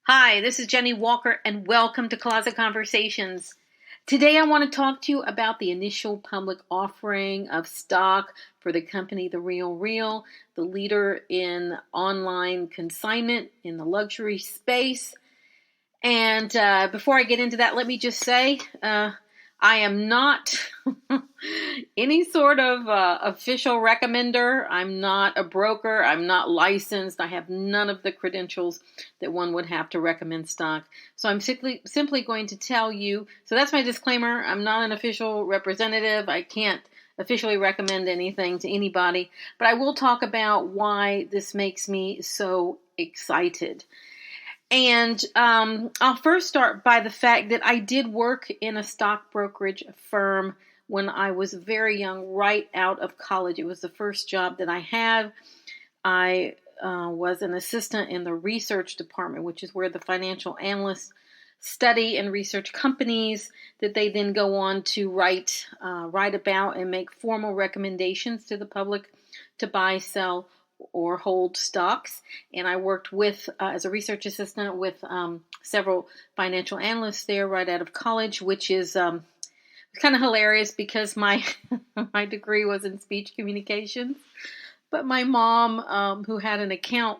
Hi, this is Jennie Walker, and welcome to Closet Conversations. Today, I want to talk to you about the initial public offering of stock for the company TheRealReal, the leader in online consignment in the luxury space. And before I get into that, let me just say I am not any sort of official recommender. I'm not a broker. I'm not licensed. I have none of the credentials that one would have to recommend stock. So I'm simply going to tell you. So that's my disclaimer. I'm not an official representative. I can't officially recommend anything to anybody. But I will talk about why this makes me so excited. And I'll first start by the fact that I did work in a stock brokerage firm when I was very young, right out of college. It was the first job that I had. I was an assistant in the research department, which is where the financial analysts study and research companies that they then go on to write about and make formal recommendations to the public to buy, sell, or hold stocks. And I worked with as a research assistant with several financial analysts there right out of college, which is kind of hilarious because my my degree was in speech communications. But my mom, who had an account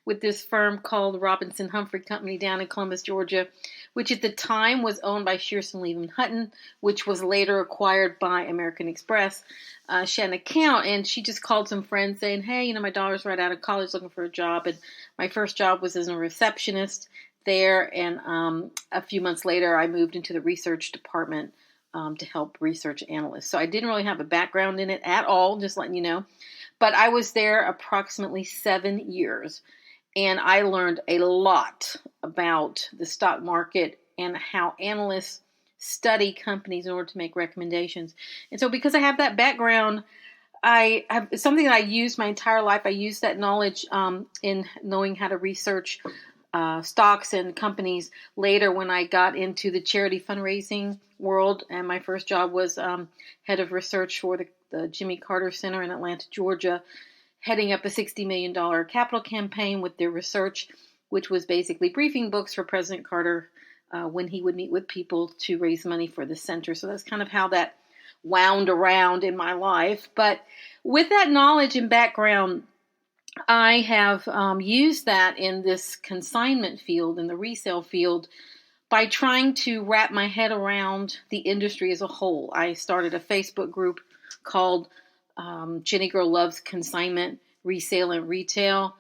with this firm called Robinson Humphrey Company down in Columbus, Georgia, which at the time was owned by Shearson, Levin Hutton, which was later acquired by American Express. She had an account, and she just called some friends saying, hey, my daughter's right out of college looking for a job. And my first job was as a receptionist there. And a few months later, I moved into the research department to help research analysts. So I didn't really have a background in it at all, just letting you know. But I was there approximately 7 years. And I learned a lot about the stock market and how analysts study companies in order to make recommendations. And so because I have that background, I have something that I used my entire life. I used that knowledge in knowing how to research stocks and companies later when I got into the charity fundraising world. And my first job was head of research for the Jimmy Carter Center in Atlanta, Georgia, heading up a $60 million capital campaign with their research, which was basically briefing books for President Carter when he would meet with people to raise money for the center. So that's kind of how that wound around in my life. But with that knowledge and background, I have used that in this consignment field, in the resale field, by trying to wrap my head around the industry as a whole. I started a Facebook group called JennieGirl Loves Consignment, Resale, and Retail.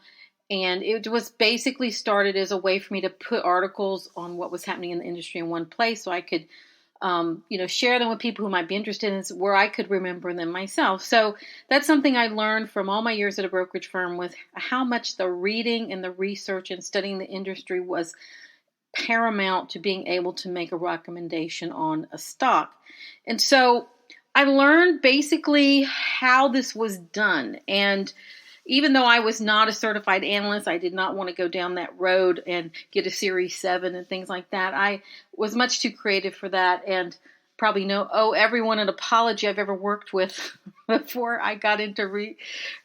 And it was basically started as a way for me to put articles on what was happening in the industry in one place so I could, share them with people who might be interested in where I could remember them myself. So that's something I learned from all my years at a brokerage firm, with how much the reading and the research and studying the industry was paramount to being able to make a recommendation on a stock. And so I learned basically how this was done. And even though I was not a certified analyst, I did not want to go down that road and get a Series 7 and things like that. I was much too creative for that, and probably owe everyone an apology I've ever worked with before I got into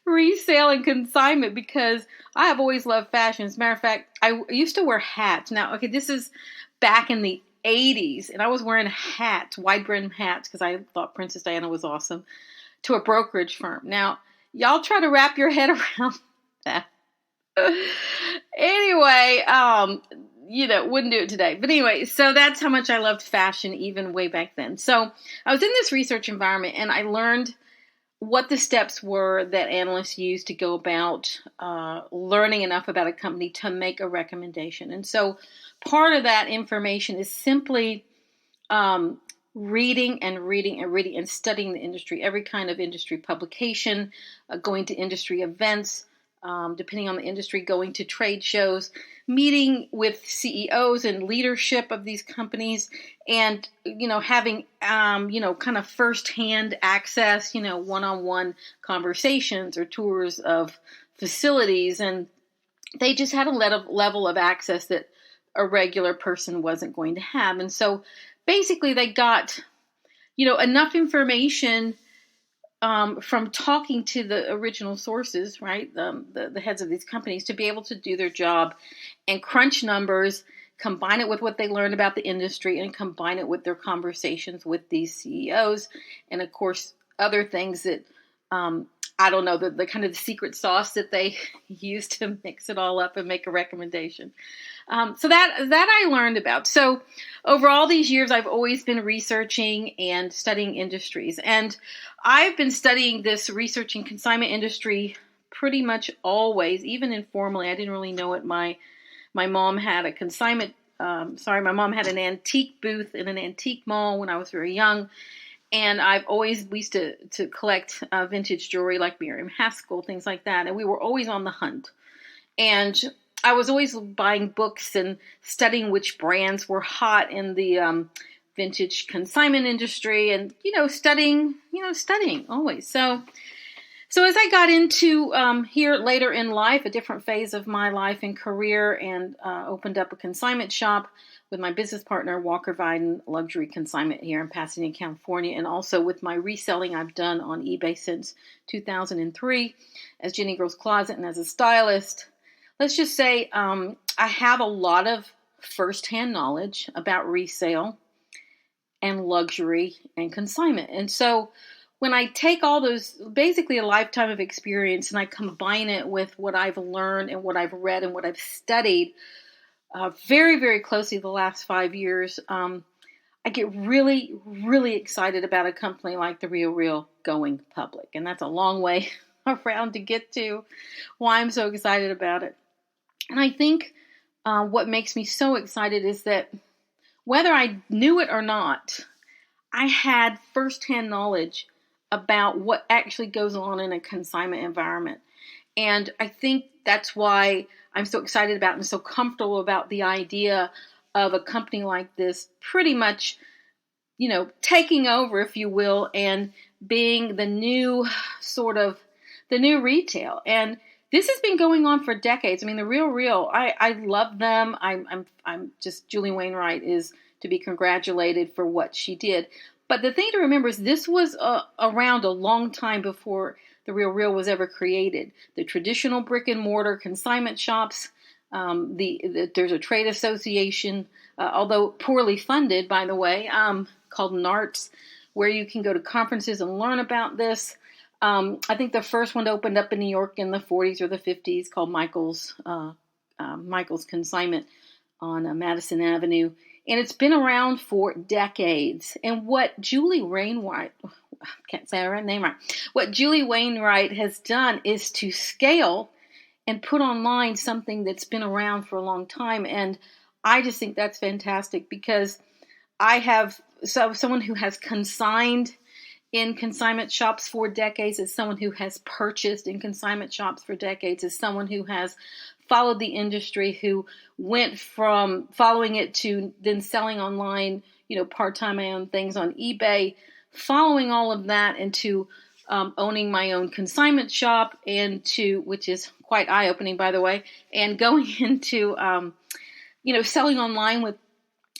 resale and consignment, because I have always loved fashion. As a matter of fact, I used to wear hats. Now, okay, this is back in the 80s, and I was wearing hats, wide brim hats, because I thought Princess Diana was awesome, to a brokerage firm. Now, y'all try to wrap your head around that. Anyway, wouldn't do it today. But anyway, so that's how much I loved fashion even way back then. So I was in this research environment, and I learned what the steps were that analysts use to go about learning enough about a company to make a recommendation. And so part of that information is simply reading and studying the industry, every kind of industry publication, going to industry events, depending on the industry, going to trade shows, meeting with CEOs and leadership of these companies, and, having, kind of firsthand access, one-on-one conversations or tours of facilities. And they just had a level of access that a regular person wasn't going to have. And so basically they got, enough information from talking to the original sources, right, the heads of these companies, to be able to do their job and crunch numbers, combine it with what they learned about the industry, and combine it with their conversations with these CEOs, and of course other things that I don't know, the kind of the secret sauce that they use to mix it all up and make a recommendation. So that I learned about. So over all these years, I've always been researching and studying industries. And I've been studying this research and consignment industry pretty much always, even informally. I didn't really know it. My mom had a consignment, my mom had an antique booth in an antique mall when I was very young. And we used to collect vintage jewelry like Miriam Haskell, things like that. And we were always on the hunt. And I was always buying books and studying which brands were hot in the vintage consignment industry, and studying always. So as I got into here later in life, a different phase of my life and career, and opened up a consignment shop with my business partner, Viden Luxury Consignment, here in Pasadena, California, and also with my reselling I've done on eBay since 2003 as JennieGirl's Closet and as a stylist. Let's just say I have a lot of firsthand knowledge about resale and luxury and consignment. And so when I take all those, basically a lifetime of experience, and I combine it with what I've learned and what I've read and what I've studied very, very closely the last 5 years, I get really, really excited about a company like TheRealReal going public. And that's a long way around to get to why I'm so excited about it. And I think what makes me so excited is that whether I knew it or not, I had firsthand knowledge about what actually goes on in a consignment environment. And I think that's why I'm so excited about and so comfortable about the idea of a company like this pretty much, taking over, if you will, and being the new retail. And this has been going on for decades. I mean, TheRealReal, I love them. I'm just, Julie Wainwright is to be congratulated for what she did. But the thing to remember is this was around a long time before TheRealReal was ever created. The traditional brick and mortar consignment shops, there's a trade association, although poorly funded, by the way, called NARTS, where you can go to conferences and learn about this. I think the first one opened up in New York in the 40s or the 50s, called Michael's Consignment on Madison Avenue. And it's been around for decades. And what Julie Wainwright, I can't say her name right, what Julie Wainwright has done is to scale and put online something that's been around for a long time. And I just think that's fantastic, because I have someone who has consigned in consignment shops for decades, as someone who has purchased in consignment shops for decades, as someone who has followed the industry, who went from following it to then selling online, part-time my own things on eBay, following all of that into owning my own consignment shop, which is quite eye-opening, by the way, and going into, selling online with,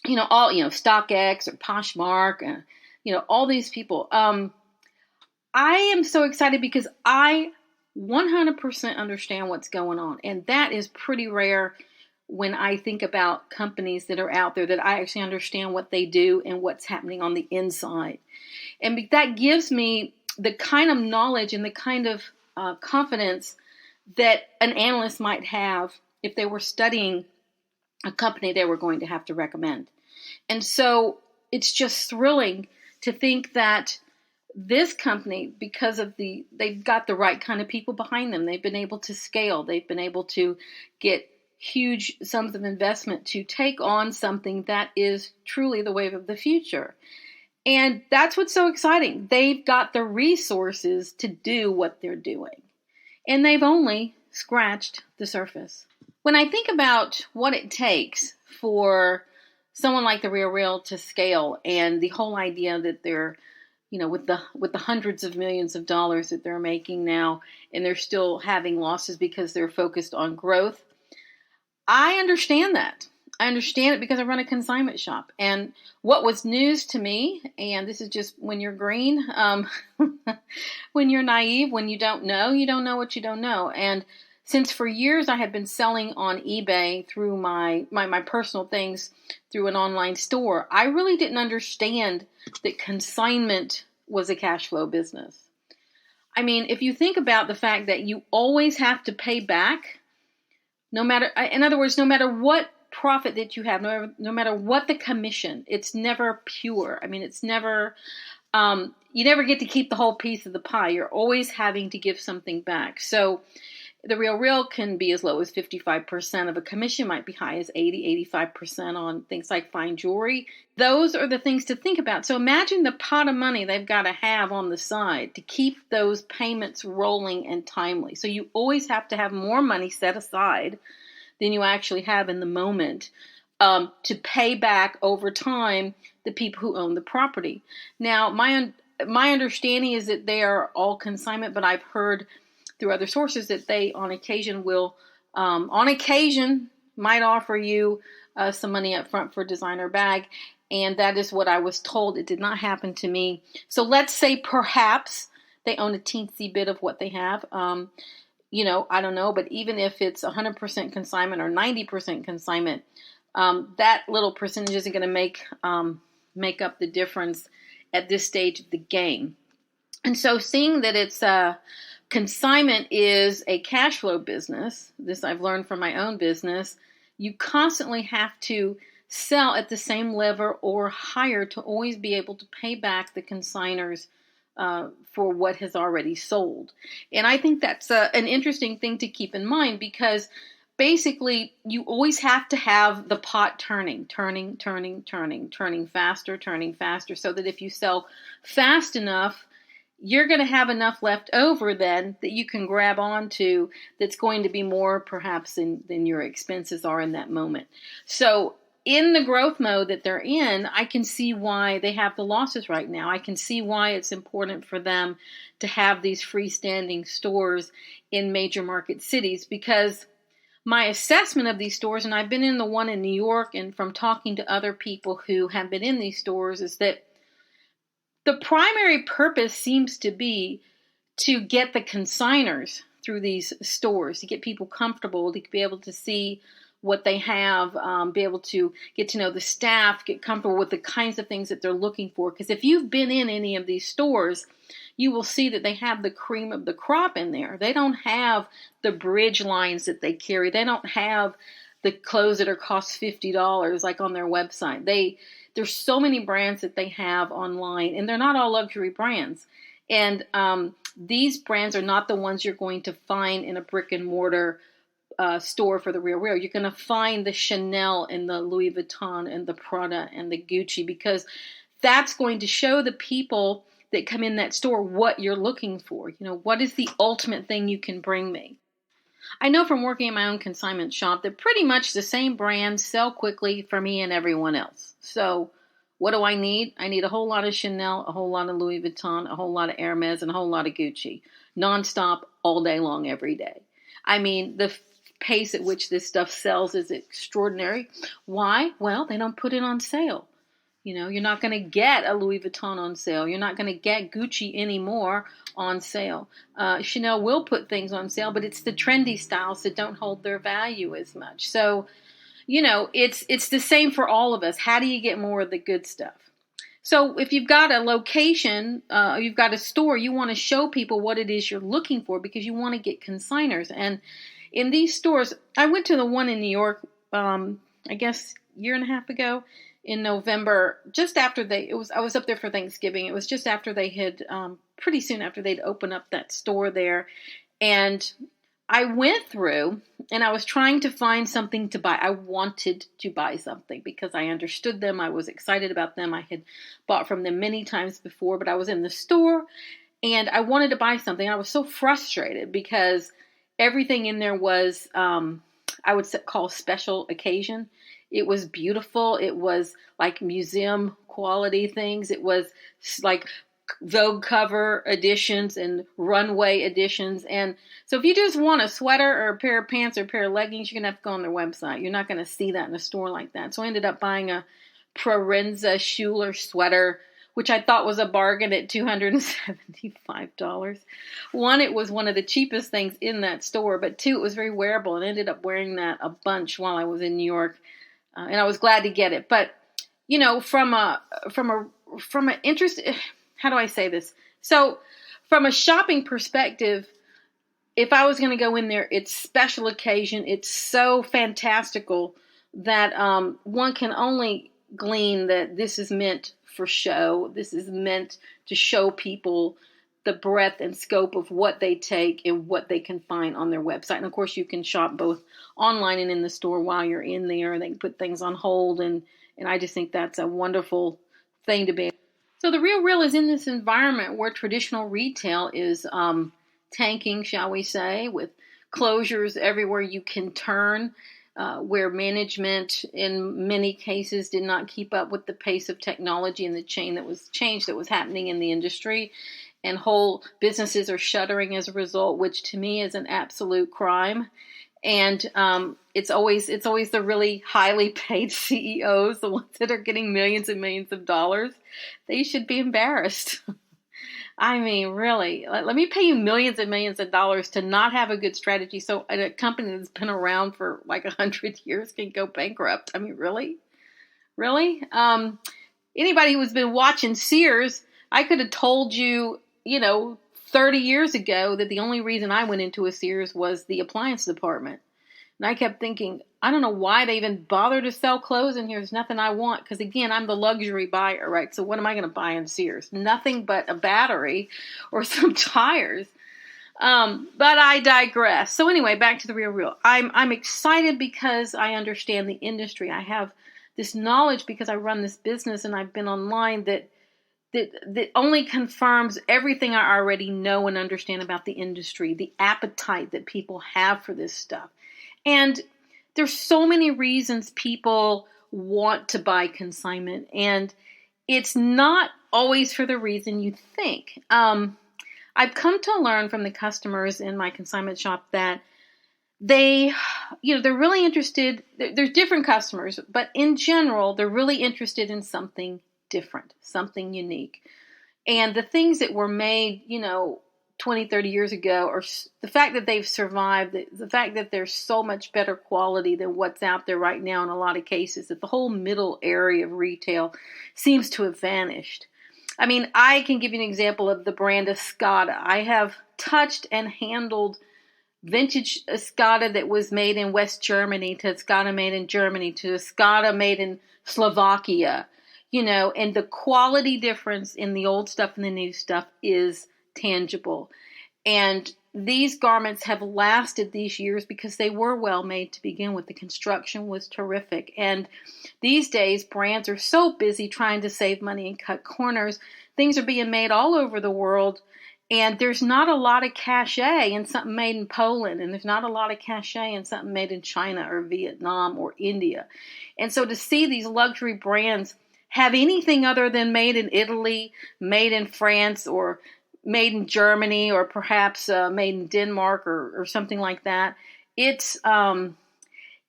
all, StockX or Poshmark, all these people. I am so excited because I 100% understand what's going on. And that is pretty rare when I think about companies that are out there, that I actually understand what they do and what's happening on the inside. And that gives me the kind of knowledge and the kind of confidence that an analyst might have if they were studying a company they were going to have to recommend. And so it's just thrilling to think that this company, because of they've got the right kind of people behind them. They've been able to scale. They've been able to get huge sums of investment to take on something that is truly the wave of the future. And that's what's so exciting. They've got the resources to do what they're doing. And they've only scratched the surface. When I think about what it takes for someone like TheRealReal to scale, and the whole idea that they're, with the hundreds of millions of dollars that they're making now, and they're still having losses because they're focused on growth, I understand that. I understand it because I run a consignment shop. And what was news to me, and this is just when you're green, when you're naive, when you don't know what you don't know. And since for years I had been selling on eBay through my personal things through an online store, I really didn't understand that consignment was a cash flow business. I mean, if you think about the fact that you always have to pay back, no matter, in other words, no matter what profit that you have, no matter what the commission, it's never pure. I mean, it's never, you never get to keep the whole piece of the pie. You're always having to give something back. So the Real can be as low as 55% of a commission, might be high as 85% on things like fine jewelry. Those are the things to think about. So imagine the pot of money they've got to have on the side to keep those payments rolling and timely. So you always have to have more money set aside than you actually have in the moment to pay back over time the people who own the property. Now, my understanding is that they are all consignment, but I've heard through other sources that they on occasion might offer you some money up front for a designer bag. And that is what I was told. It did not happen to me. So let's say perhaps they own a teensy bit of what they have. I don't know, but even if it's 100% consignment or 90% consignment, that little percentage isn't going to make up the difference at this stage of the game. And so seeing that it's consignment is a cash flow business, this I've learned from my own business, you constantly have to sell at the same level or higher to always be able to pay back the consignors for what has already sold. And I think that's an interesting thing to keep in mind, because basically you always have to have the pot turning faster, so that if you sell fast enough, you're going to have enough left over then that you can grab onto that's going to be more perhaps than your expenses are in that moment. So in the growth mode that they're in, I can see why they have the losses right now. I can see why it's important for them to have these freestanding stores in major market cities, because my assessment of these stores, and I've been in the one in New York, and from talking to other people who have been in these stores, is that the primary purpose seems to be to get the consignors through these stores, to get people comfortable, to be able to see what they have, be able to get to know the staff, get comfortable with the kinds of things that they're looking for. Because if you've been in any of these stores, you will see that they have the cream of the crop in there. They don't have the bridge lines that they carry. They don't have the clothes that are cost $50 like on their website. There's so many brands that they have online, and they're not all luxury brands. And these brands are not the ones you're going to find in a brick and mortar store for the Real. You're going to find the Chanel and the Louis Vuitton and the Prada and the Gucci, because that's going to show the people that come in that store what you're looking for. What is the ultimate thing you can bring me? I know from working in my own consignment shop that pretty much the same brands sell quickly for me and everyone else. So what do I need? I need a whole lot of Chanel, a whole lot of Louis Vuitton, a whole lot of Hermes, and a whole lot of Gucci. Nonstop, all day long, every day. I mean, the pace at which this stuff sells is extraordinary. Why? Well, they don't put it on sale. You're not going to get a Louis Vuitton on sale. You're not going to get Gucci anymore on sale. Chanel will put things on sale, but it's the trendy styles that don't hold their value as much. So, it's the same for all of us. How do you get more of the good stuff? So if you've got a location, you've got a store, you want to show people what it is you're looking for, because you want to get consignors. And in these stores, I went to the one in New York, I guess a year and a half ago in November, just after I was up there for Thanksgiving. It was just after they had, pretty soon after they'd opened up that store there. And I went through and I was trying to find something to buy. I wanted to buy something because I understood them. I was excited about them. I had bought from them many times before, but I was in the store and I wanted to buy something. I was so frustrated because everything in there was, I would call special occasion. It was beautiful. It was like museum quality things. It was like Vogue cover editions and runway editions. And so if you just want a sweater or a pair of pants or a pair of leggings, you're going to have to go on their website. You're not going to see that in a store like that. So I ended up buying a Prorenza Schuler sweater, which I thought was a bargain at $275. One, it was one of the cheapest things in that store, but two, it was very wearable, and I ended up wearing that a bunch while I was in New York, and I was glad to get it. But from an interest, how do I say this? So, from a shopping perspective, if I was going to go in there, it's special occasion. It's so fantastical that one can only glean that this is meant for show. This is meant to show people the breadth and scope of what they take and what they can find on their website. And of course, you can shop both online and in the store while you're in there. They can put things on hold, and I just think that's a wonderful thing to be. So The RealReal is in this environment where traditional retail is tanking, shall we say, with closures everywhere you can turn, where management in many cases did not keep up with the pace of technology and the change that was happening in the industry, and whole businesses are shuttering as a result, which to me is an absolute crime. And it's always the really highly paid CEOs, the ones that are getting millions and millions of dollars. They should be embarrassed. I mean, really, let me pay you millions and millions of dollars to not have a good strategy, so a company that's been around for like 100 years can go bankrupt. I mean, really? Anybody who's been watching Sears, I could have told you, 30 years ago that the only reason I went into a Sears was the appliance department. And I kept thinking, I don't know why they even bother to sell clothes in here. There's nothing I want. Because again, I'm the luxury buyer, right? So what am I going to buy in Sears? Nothing but a battery or some tires. But I digress. So anyway, back to The RealReal. I'm excited because I understand the industry. I have this knowledge because I run this business and I've been online that only confirms everything I already know and understand about the industry, the appetite that people have for this stuff. And there's so many reasons people want to buy consignment, and it's not always for the reason you think. I've come to learn from the customers in my consignment shop that they're really interested. There's different customers, but in general, they're really interested in something different, something unique. And the things that were made, 20, 30 years ago, or the fact that they've survived, the fact that they're so much better quality than what's out there right now in a lot of cases, that the whole middle area of retail seems to have vanished. I mean, I can give you an example of the brand Escada. I have touched and handled vintage Escada that was made in West Germany to Escada made in Germany to Escada made in Slovakia, and the quality difference in the old stuff and the new stuff is tangible. And these garments have lasted these years because they were well made to begin with. The construction was terrific. And these days, brands are so busy trying to save money and cut corners. Things are being made all over the world. And there's not a lot of cachet in something made in Poland. And there's not a lot of cachet in something made in China or Vietnam or India. And so to see these luxury brands have anything other than made in Italy, made in France, or made in Germany, or perhaps made in Denmark or something like that, it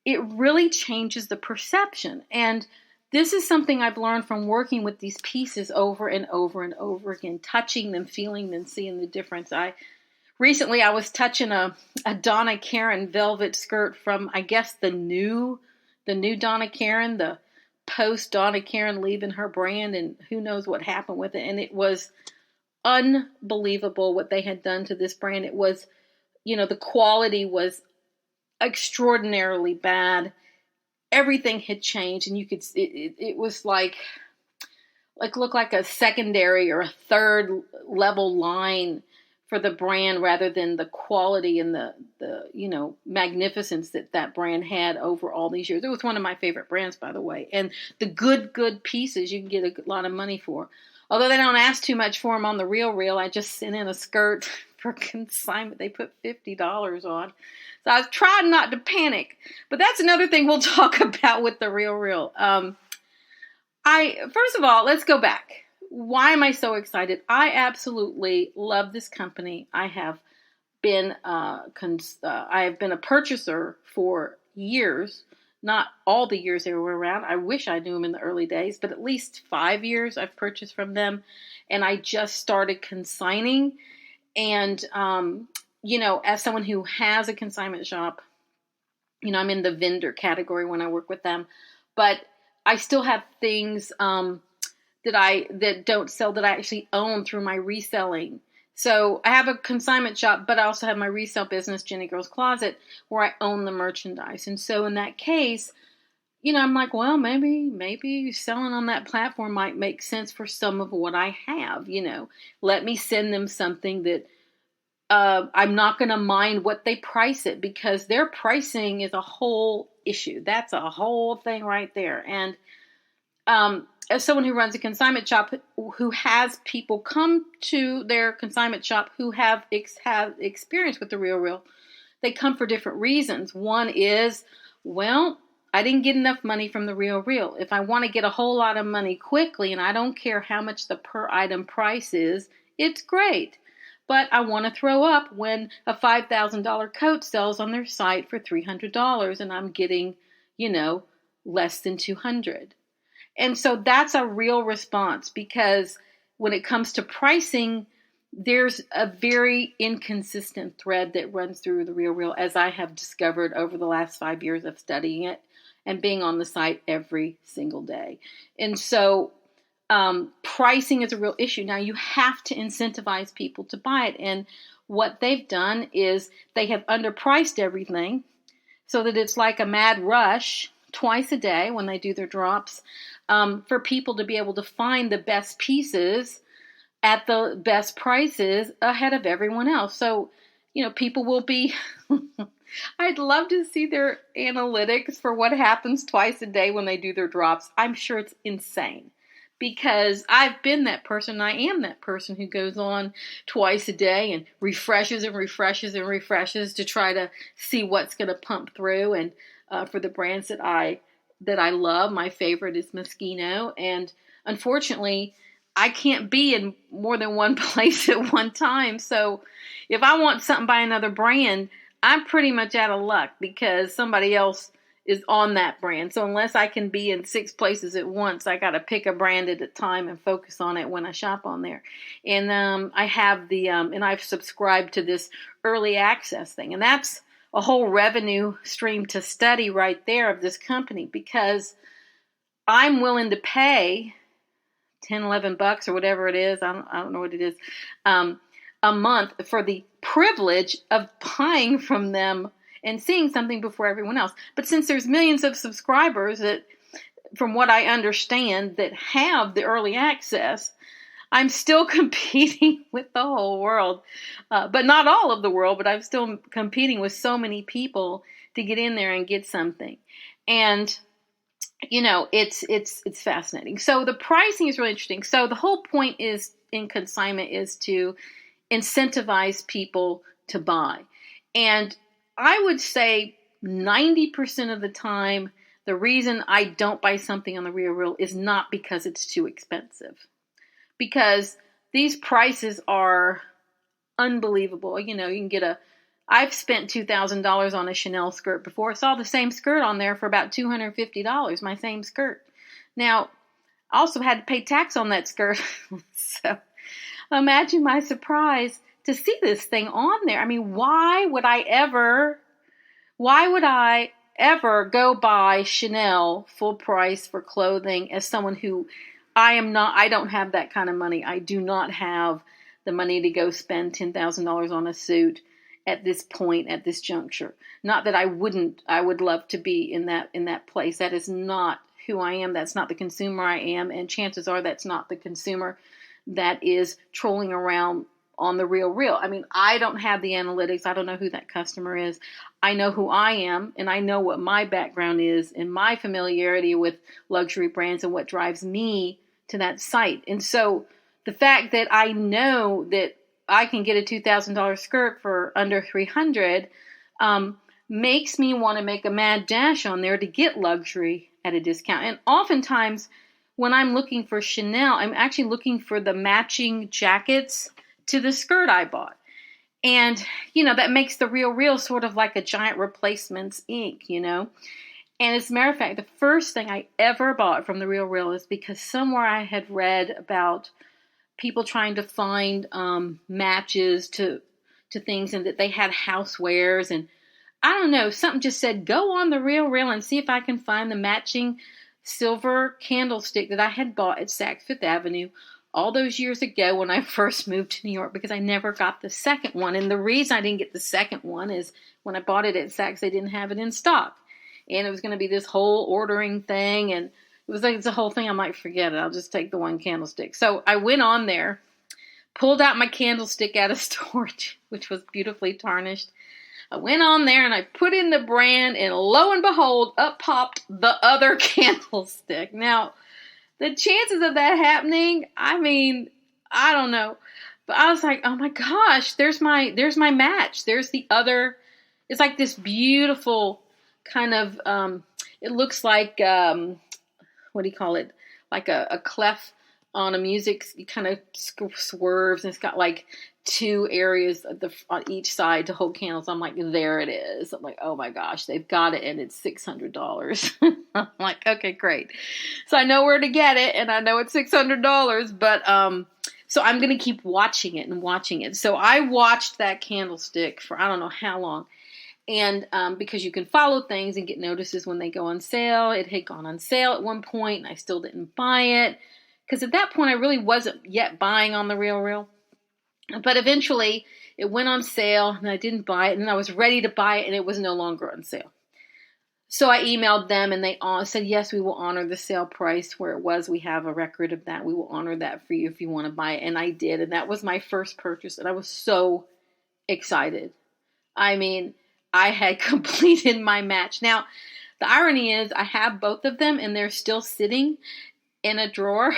really changes the perception. And this is something I've learned from working with these pieces over and over and over again, touching them, feeling them, seeing the difference. Recently I was touching a Donna Karan velvet skirt from, I guess, the new Donna Karan, the post Donna Karan leaving her brand, and who knows what happened with it. And it was unbelievable what they had done to this brand. It was, the quality was extraordinarily bad. Everything had changed, and you could, it was like looked like a secondary or a third level line for the brand rather than the quality and the magnificence that brand had over all these years. It was one of my favorite brands, by the way. And the good pieces you can get a lot of money for. Although they don't ask too much for them on The RealReal, I just sent in a skirt for consignment. They put $50 on. So I was trying not to panic. But that's another thing we'll talk about with The RealReal. First of all, let's go back. why am I so excited? I absolutely love this company. I have been a purchaser for years. Not all the years they were around. I wish I knew them in the early days, but at least 5 years I've purchased from them. And I just started consigning. And, as someone who has a consignment shop, I'm in the vendor category when I work with them, but I still have things that don't sell that I actually own through my reselling. So I have a consignment shop, but I also have my resale business, JennieGirl's Closet, where I own the merchandise. And so in that case, I'm like, well, maybe selling on that platform might make sense for some of what I have. Let me send them something that I'm not going to mind what they price it, because their pricing is a whole issue. That's a whole thing right there. And as someone who runs a consignment shop, who has people come to their consignment shop who have experience with TheRealReal, they come for different reasons. One is, well, I didn't get enough money from TheRealReal. If I want to get a whole lot of money quickly, and I don't care how much the per item price is, it's great. But I want to throw up when a $5,000 coat sells on their site for $300 and I'm getting, less than $200. And so that's a real response, because when it comes to pricing, there's a very inconsistent thread that runs through TheRealReal, as I have discovered over the last 5 years of studying it and being on the site every single day. And so pricing is a real issue. Now, you have to incentivize people to buy it. And what they've done is they have underpriced everything so that it's like a mad rush twice a day when they do their drops, for people to be able to find the best pieces at the best prices ahead of everyone else. So, people will be, I'd love to see their analytics for what happens twice a day when they do their drops. I'm sure it's insane, because I've been that person. I am that person who goes on twice a day and refreshes and refreshes and refreshes to try to see what's going to pump through. And for the brands that I love, my favorite is Moschino. And unfortunately, I can't be in more than one place at one time. So if I want something by another brand, I'm pretty much out of luck, because somebody else is on that brand. So unless I can be in 6 places at once, I got to pick a brand at a time and focus on it when I shop on there. And I have and I've subscribed to this early access thing. And that's a whole revenue stream to study right there of this company, because I'm willing to pay $10, $11 or whatever it is. I don't know what it is, a month for the privilege of buying from them and seeing something before everyone else. But since there's millions of subscribers that, from what I understand, that have the early access, I'm still competing with the whole world, but not all of the world, but I'm still competing with so many people to get in there and get something. And, it's fascinating. So the pricing is really interesting. So the whole point is in consignment is to incentivize people to buy. And I would say 90% of the time, the reason I don't buy something on TheRealReal is not because it's too expensive. Because these prices are unbelievable. You can get I've spent $2,000 on a Chanel skirt before. I saw the same skirt on there for about $250, my same skirt. Now, I also had to pay tax on that skirt. So imagine my surprise to see this thing on there. I mean, why would I ever go buy Chanel full price for clothing as someone who I don't have that kind of money. I do not have the money to go spend $10,000 on a suit at this point, at this juncture. Not that I would love to be in that place. That is not who I am. That's not the consumer I am. And chances are that's not the consumer that is trolling around on TheRealReal. I mean, I don't have the analytics. I don't know who that customer is. I know who I am, and I know what my background is and my familiarity with luxury brands and what drives me to that site. And so the fact that I know that I can get a $2,000 skirt for under $300 makes me want to make a mad dash on there to get luxury at a discount. And oftentimes when I'm looking for Chanel, I'm actually looking for the matching jackets to the skirt I bought. And, that makes the Real sort of like a giant replacements Inc., And as a matter of fact, the first thing I ever bought from the Real is because somewhere I had read about people trying to find matches to things, and that they had housewares, and I don't know, something just said, go on the Real and see if I can find the matching silver candlestick that I had bought at Saks Fifth Avenue all those years ago when I first moved to New York, because I never got the second one. And the reason I didn't get the second one is when I bought it at Saks, they didn't have it in stock. And it was going to be this whole ordering thing. And it was like, it's a whole thing. I might forget it. I'll just take the one candlestick. So I went on there, pulled out my candlestick out of storage, which was beautifully tarnished. I went on there and I put in the brand, and lo and behold, up popped the other candlestick. Now, the chances of that happening, I mean, I don't know. But I was like, oh my gosh, there's my match. There's the other. It's like this beautiful kind of, it looks like, what do you call it? Like a clef on a music, it kind of swerves, and it's got like two areas on each side to hold candles. I'm like, there it is. I'm like, oh my gosh, they've got it, and it's $600. I'm like, okay, great. So I know where to get it, and I know it's $600, but so I'm going to keep watching it. So I watched that candlestick for I don't know how long. And because you can follow things and get notices when they go on sale. It had gone on sale at one point, and I still didn't buy it. Because at that point, I really wasn't yet buying on the Real. But eventually, it went on sale, and I didn't buy it. And then I was ready to buy it, and it was no longer on sale. So I emailed them, and they said, yes, we will honor the sale price where it was. We have a record of that. We will honor that for you if you want to buy it. And I did. And that was my first purchase. And I was so excited. I mean, I had completed my match. Now, the irony is I have both of them, and they're still sitting in a drawer,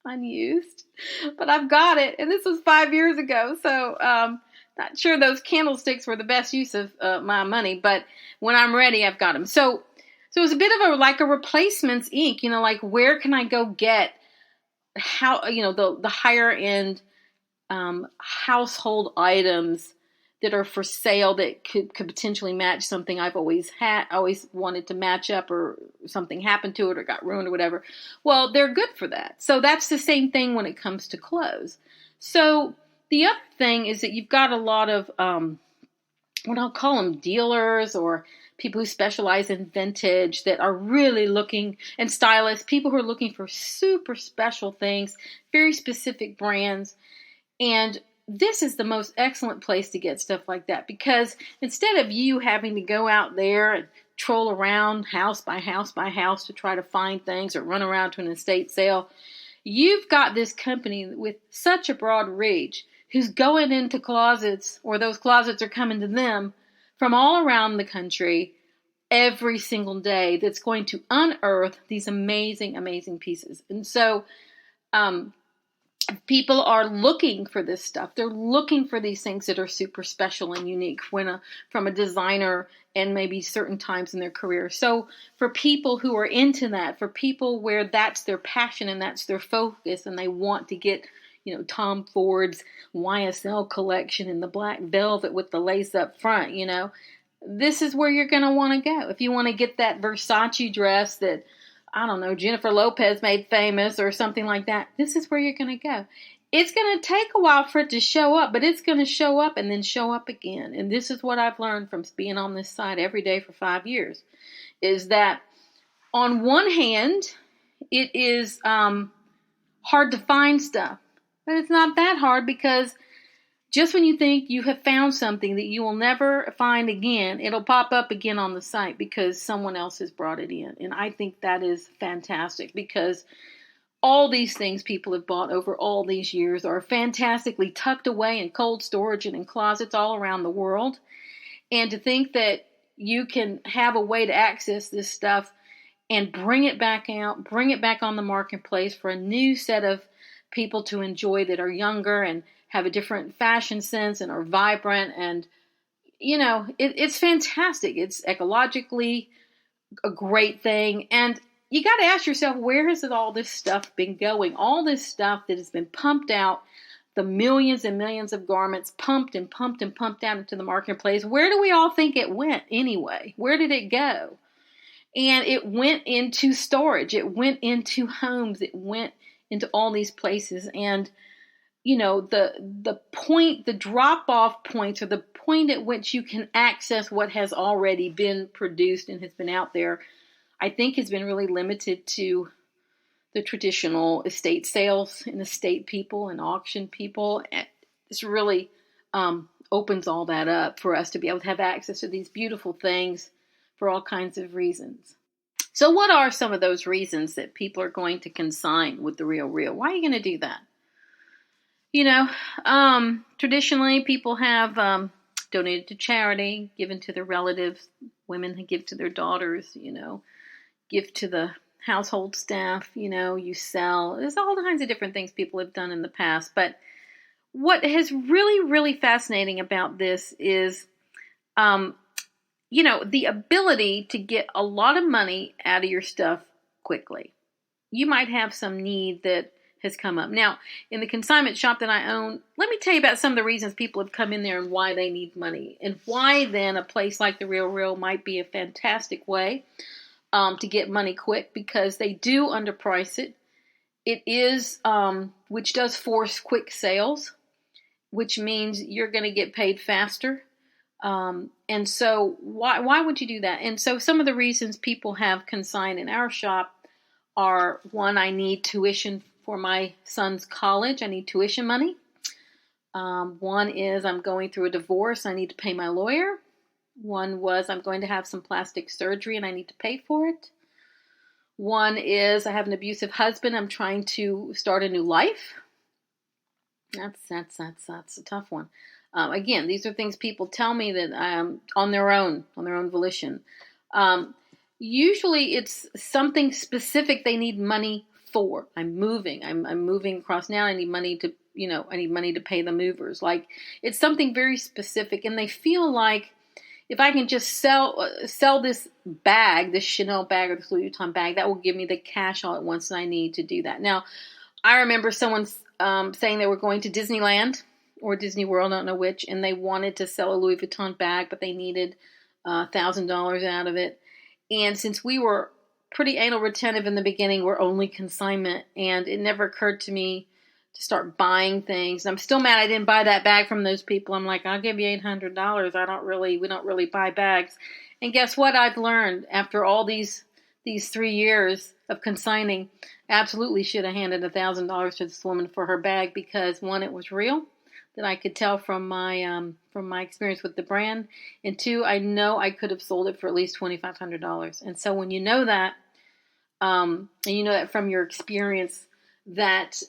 unused, but I've got it. And this was 5 years ago. So, not sure those candlesticks were the best use of my money, but when I'm ready, I've got them. So it was a bit of a replacements Inc., like where can I go get the higher end, household items that are for sale that could potentially match something I've always wanted to match up, or something happened to it or got ruined or whatever. Well, they're good for that. So that's the same thing when it comes to clothes. So the other thing is that you've got a lot of, what I'll call them dealers, or people who specialize in vintage that are really looking, and stylists, people who are looking for super special things, very specific brands. And this is the most excellent place to get stuff like that, because instead of you having to go out there and troll around house by house to try to find things, or run around to an estate sale, you've got this company with such a broad reach who's going into closets, or those closets are coming to them from all around the country every single day, that's going to unearth these amazing, amazing pieces. And so, people are looking for this stuff. They're looking for these things that are super special and unique from a designer, and maybe certain times in their career. So for people who are into that, for people where that's their passion and that's their focus, and they want to get, Tom Ford's YSL collection in the black velvet with the lace up front, this is where you're going to want to go. If you want to get that Versace dress that, I don't know, Jennifer Lopez made famous or something like that, this is where you're going to go. It's going to take a while for it to show up, but it's going to show up and then show up again. And this is what I've learned from being on this site every day for 5 years, is that on one hand, it is hard to find stuff, but it's not that hard, because just when you think you have found something that you will never find again, it'll pop up again on the site because someone else has brought it in. And I think that is fantastic, because all these things people have bought over all these years are fantastically tucked away in cold storage and in closets all around the world. And to think that you can have a way to access this stuff and bring it back out, bring it back on the marketplace for a new set of people to enjoy that are younger and have a different fashion sense and are vibrant, and it's fantastic. It's ecologically a great thing. And you got to ask yourself, where has all this stuff been going? All this stuff that has been pumped out, the millions and millions of garments pumped and pumped and pumped out into the marketplace. Where do we all think it went anyway? Where did it go? And it went into storage. It went into homes. It went into all these places. And, the point, the drop-off points, or the point at which you can access what has already been produced and has been out there, I think has been really limited to the traditional estate sales and estate people and auction people. This really opens all that up for us to be able to have access to these beautiful things for all kinds of reasons. So what are some of those reasons that people are going to consign with The Real Real? Why are you going to do that? Traditionally people have donated to charity, given to their relatives. Women give to their daughters, give to the household staff, you sell. There's all kinds of different things people have done in the past. But what is really, really fascinating about this is, the ability to get a lot of money out of your stuff quickly. You might have some need that has come up. Now, in the consignment shop that I own, let me tell you about some of the reasons people have come in there and why they need money, and why then a place like The Real Real might be a fantastic way to get money quick, because they do underprice it. It is, which does force quick sales, which means you're going to get paid faster. And so why would you do that? And so some of the reasons people have consigned in our shop are, one, I need tuition for my son's college. I need tuition money. One is I'm going through a divorce. I need to pay my lawyer. One was I'm going to have some plastic surgery and I need to pay for it. One is I have an abusive husband. I'm trying to start a new life. That's a tough one. Again, these are things people tell me that on their own volition. Usually it's something specific they need money for. I'm moving across now. I need money to pay the movers. Like, it's something very specific, and they feel like if I can just sell this bag, this Chanel bag or this Louis Vuitton bag, that will give me the cash all at once that I need to do that. Now, I remember someone saying they were going to Disneyland or Disney World, I don't know which, and they wanted to sell a Louis Vuitton bag, but they needed $1,000 out of it. And since we were pretty anal retentive in the beginning, we're only consignment, and it never occurred to me to start buying things. I'm still mad I didn't buy that bag from those people. I'm like, I'll give you $800. We don't really buy bags. And guess what I've learned after all these 3 years of consigning? Absolutely should have handed $1,000 to this woman for her bag, because one, it was real, that I could tell from my experience with the brand, and two, I know I could have sold it for at least $2,500. And so when you know that, and you know that from your experience, that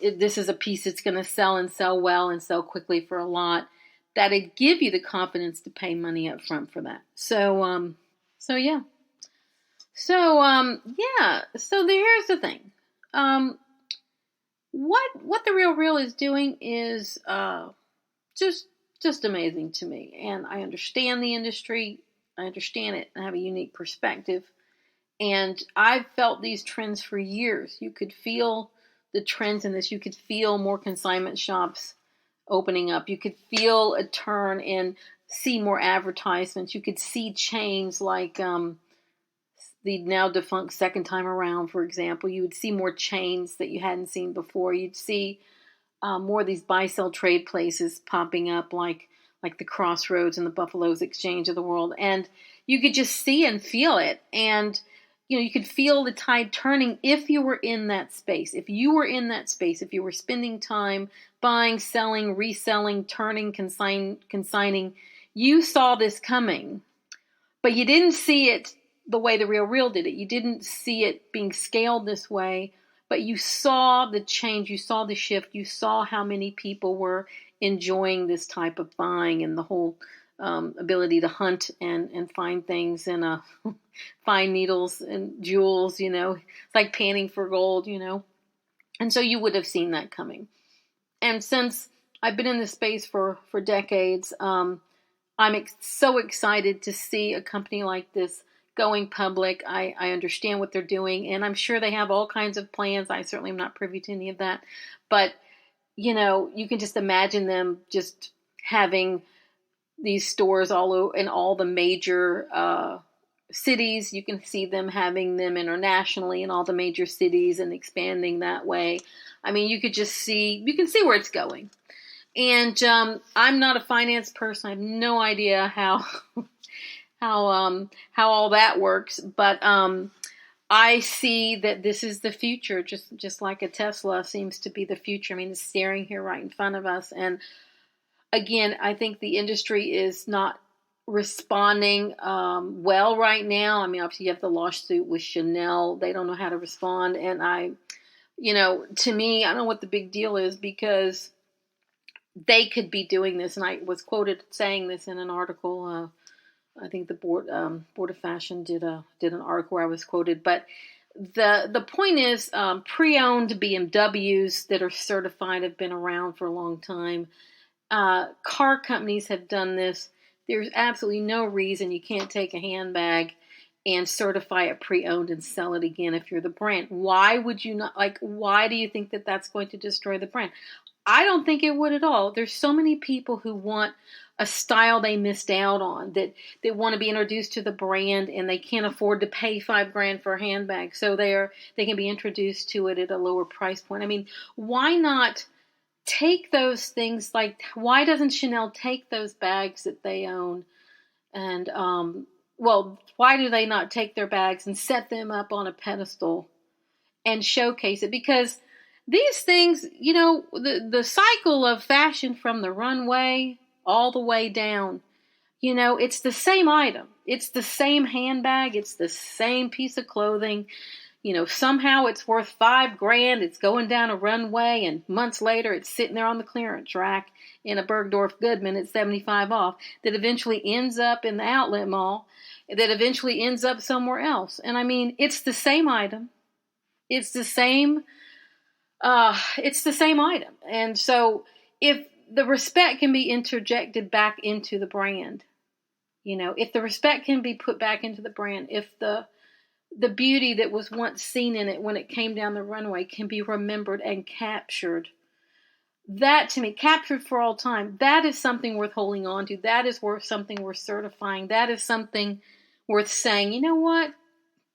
this is a piece that's going to sell and sell well and sell quickly for a lot, that it give you the confidence to pay money up front for that. So yeah. So here's the thing. What The Real Real is doing is just amazing to me. And I understand the industry. I understand it. I have a unique perspective. And I've felt these trends for years. You could feel the trends in this. You could feel more consignment shops opening up. You could feel a turn and see more advertisements. You could see chains like the now defunct Second Time Around, for example. You would see more chains that you hadn't seen before. You'd see more of these buy-sell trade places popping up, like the Crossroads and the Buffalo's Exchange of the world. And you could just see and feel it. And you could feel the tide turning if you were in that space. If you were in that space, if you were spending time buying, selling, reselling, turning, consigning, you saw this coming. But you didn't see it the way The Real Real did it. You didn't see it being scaled this way, but you saw the change, you saw the shift, you saw how many people were enjoying this type of buying, and the whole ability to hunt and find things and find needles and jewels, It's like panning for gold, And so you would have seen that coming. And since I've been in this space for decades, I'm so excited to see a company like this going public. I understand what they're doing, and I'm sure they have all kinds of plans. I certainly am not privy to any of that. But, you can just imagine them just having these stores in all the major cities. You can see them having them internationally in all the major cities and expanding that way. I mean, you can see where it's going. And I'm not a finance person. I have no idea how all that works, but I see that this is the future, just like a Tesla seems to be the future. I mean, it's staring here right in front of us. And again, I think the industry is not responding well right now. I mean, obviously you have the lawsuit with Chanel. They don't know how to respond. And to me, I don't know what the big deal is, because they could be doing this. And I was quoted saying this in an article. I think the Board of Fashion did an article where I was quoted. But the point is, pre-owned BMWs that are certified have been around for a long time. Car companies have done this. There's absolutely no reason you can't take a handbag and certify it pre-owned and sell it again if you're the brand. Why would you not? Why do you think that that's going to destroy the brand? I don't think it would at all. There's so many people who want a style they missed out on, that they want to be introduced to the brand, and they can't afford to pay $5,000 for a handbag. So they can be introduced to it at a lower price point. I mean, why not take those things? Like, why doesn't Chanel take those bags that they own and, why do they not take their bags and set them up on a pedestal and showcase it? Because these things, the cycle of fashion from the runway all the way down, it's the same item. It's the same handbag. It's the same piece of clothing. Somehow it's worth $5,000. It's going down a runway, and months later it's sitting there on the clearance rack in a Bergdorf Goodman at 75 off, that eventually ends up in the outlet mall, that eventually ends up somewhere else. And I mean, it's the same item. It's the same item. And so if the respect can be interjected back into the brand, if the respect can be put back into the brand, if the beauty that was once seen in it when it came down the runway can be remembered and captured, that to me, captured for all time, that is something worth holding on to. That is worth something worth certifying. That is something worth saying, you know what?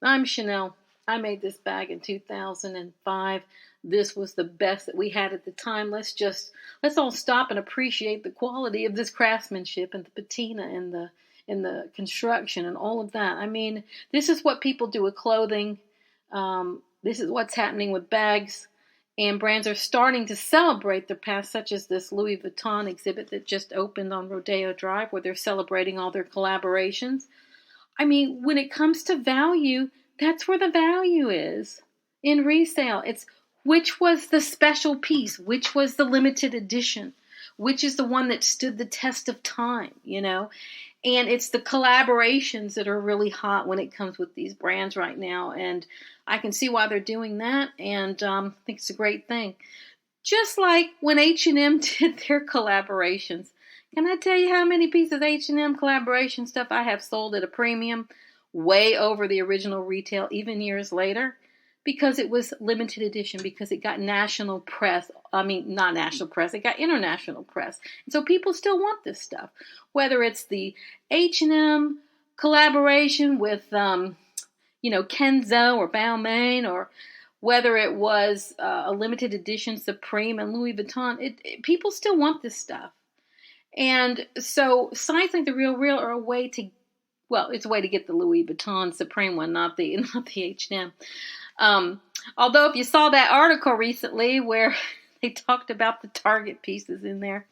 I'm Chanel. I made this bag in 2005. This was the best that we had at the time. Let's all stop and appreciate the quality of this craftsmanship and the patina and the construction and all of that. I mean, this is what people do with clothing. This is what's happening with bags. And brands are starting to celebrate their past, such as this Louis Vuitton exhibit that just opened on Rodeo Drive, where they're celebrating all their collaborations. I mean, when it comes to value, that's where the value is in resale. It's which was the special piece, which was the limited edition, which is the one that stood the test of time, And it's the collaborations that are really hot when it comes with these brands right now. And I can see why they're doing that, and I think it's a great thing. Just like when H&M did their collaborations. Can I tell you how many pieces of H&M collaboration stuff I have sold at a premium, way over the original retail, even years later? Because it was limited edition, because it got national press. I mean, not national press, it got international press. And so people still want this stuff. Whether it's the H&M collaboration with, Kenzo or Balmain, or whether it was a limited edition Supreme and Louis Vuitton, people still want this stuff. And so sites like TheRealReal are a way to, it's a way to get the Louis Vuitton Supreme one, not the H&M. Although if you saw that article recently where they talked about the Target pieces in there,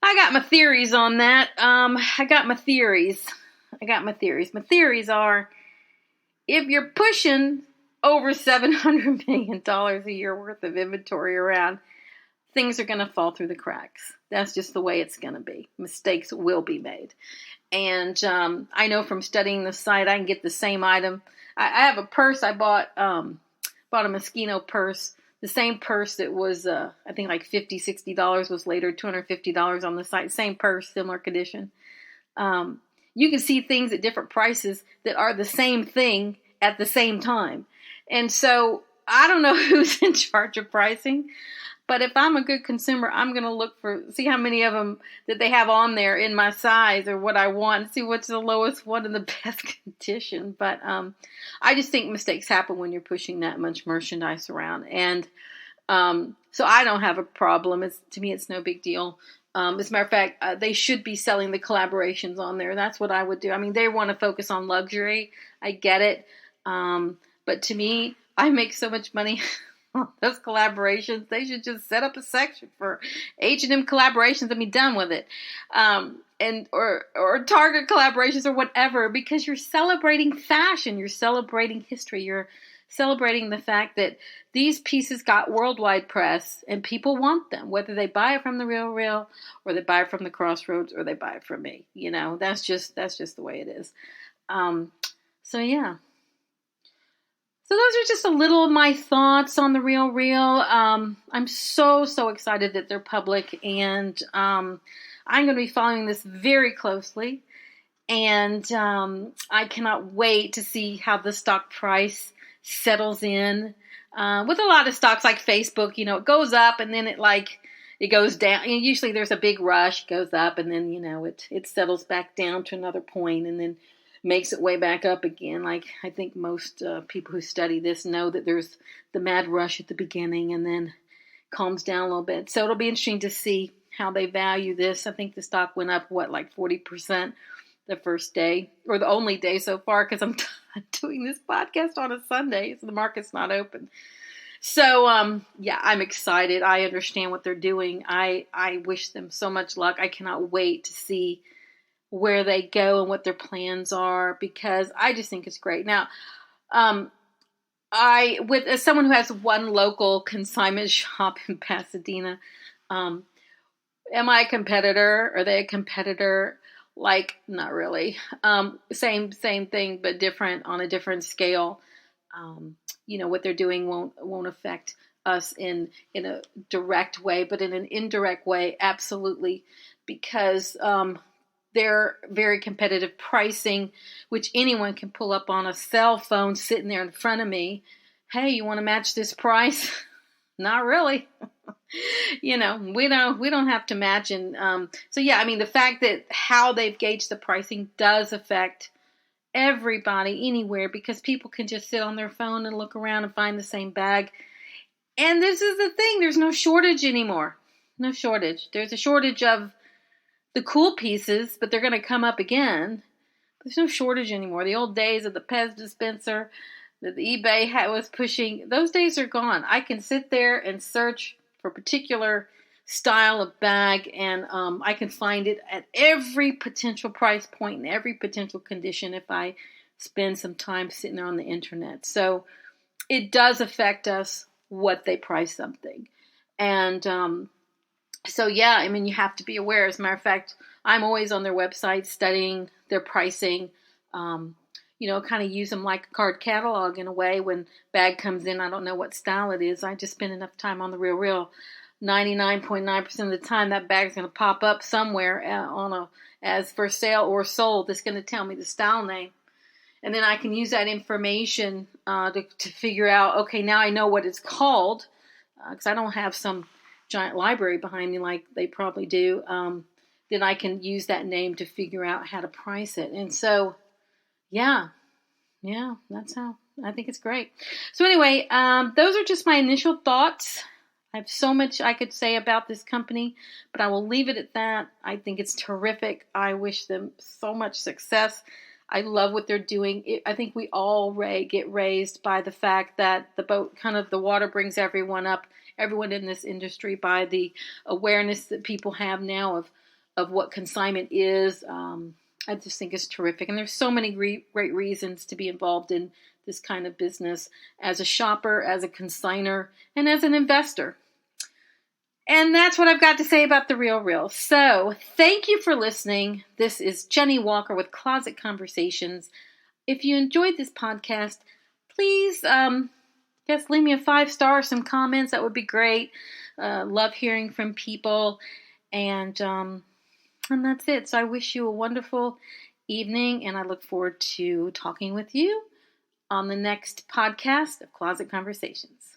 I got my theories on that. My theories are, if you're pushing over $700 million a year worth of inventory around, things are going to fall through the cracks. That's just the way it's going to be. Mistakes will be made. And I know from studying the site, I can get the same item. I have a purse I bought a Moschino purse. The same purse that was, I think like $50, $60 was later $250 on the site. Same purse, similar condition. you can see things at different prices that are the same thing at the same time. And so I don't know who's in charge of pricing, but if I'm a good consumer, I'm going to see how many of them that they have on there in my size or what I want, see what's the lowest one in the best condition. But I just think mistakes happen when you're pushing that much merchandise around. And so I don't have a problem. To me, it's no big deal. As a matter of fact, they should be selling the collaborations on there. That's what I would do. I mean, they want to focus on luxury. I get it. But to me, I make so much money on those collaborations. They should just set up a section for H&M collaborations and be done with it. Or Target collaborations or whatever, because you're celebrating fashion. You're celebrating history. You're celebrating the fact that these pieces got worldwide press and people want them, whether they buy it from The RealReal or they buy it from the Crossroads or they buy it from me. You know, that's just the way it is. So yeah. So those are just a little of my thoughts on The RealReal. I'm so excited that they're public, and I'm going to be following this very closely. And I cannot wait to see how the stock price settles in. With a lot of stocks like Facebook, you know, it goes up and then it goes down. And usually there's a big rush, goes up, and then, you know, it settles back down to another point and then makes it way back up again. Like, I think most people who study this know that there's the mad rush at the beginning and then calms down a little bit. So it'll be interesting to see how they value this. I think the stock went up, like 40% the first day, or the only day so far, because I'm doing this podcast on a Sunday, so the market's not open. So, yeah, I'm excited. I understand what they're doing. I wish them so much luck. I cannot wait to see where they go and what their plans are, because I just think it's great. Now, as someone who has one local consignment shop in Pasadena, am I a competitor? Are they a competitor? Like, not really. Same thing, but different, on a different scale. You know, what they're doing won't affect us in a direct way, but in an indirect way, absolutely, because they're very competitive pricing, which anyone can pull up on a cell phone sitting there in front of me. Hey, you want to match this price? Not really. You know, we don't have to match. And so, yeah, I mean, the fact that how they've gauged the pricing does affect everybody anywhere, because people can just sit on their phone and look around and find the same bag. And this is the thing. There's no shortage anymore. No shortage. There's a shortage of the cool pieces, but they're going to come up again. There's no shortage anymore. The old days of the Pez dispenser that the eBay was pushing, those days are gone. I can sit there and search for a particular style of bag, and I can find it at every potential price point and every potential condition if I spend some time sitting there on the internet. So it does affect us what they price something. And so, yeah, I mean, you have to be aware. As a matter of fact, I'm always on their website studying their pricing, you know, kind of use them like a card catalog in a way. When bag comes in, I don't know what style it is. I just spend enough time on The RealReal. 99.9% of the time, that bag's going to pop up somewhere as for sale or sold. That's going to tell me the style name. And then I can use that information to figure out, okay, now I know what it's called, because I don't have some giant library behind me like they probably do. Then I can use that name to figure out how to price it. And so, yeah, that's how I think it's great. So anyway, those are just my initial thoughts. I have so much I could say about this company, but I will leave it at that. I think it's terrific. I wish them so much success. I love what they're doing. I think we all get raised by the fact that the water brings everyone up, everyone in this industry, by the awareness that people have now of what consignment is. I just think it's terrific. And there's so many great reasons to be involved in this kind of business as a shopper, as a consignor, and as an investor. And that's what I've got to say about The RealReal. So thank you for listening. This is Jennie Walker with Closet Conversations. If you enjoyed this podcast, please just leave me a 5-star, some comments. That would be great. Love hearing from people. And that's it. So I wish you a wonderful evening, and I look forward to talking with you on the next podcast of Closet Conversations.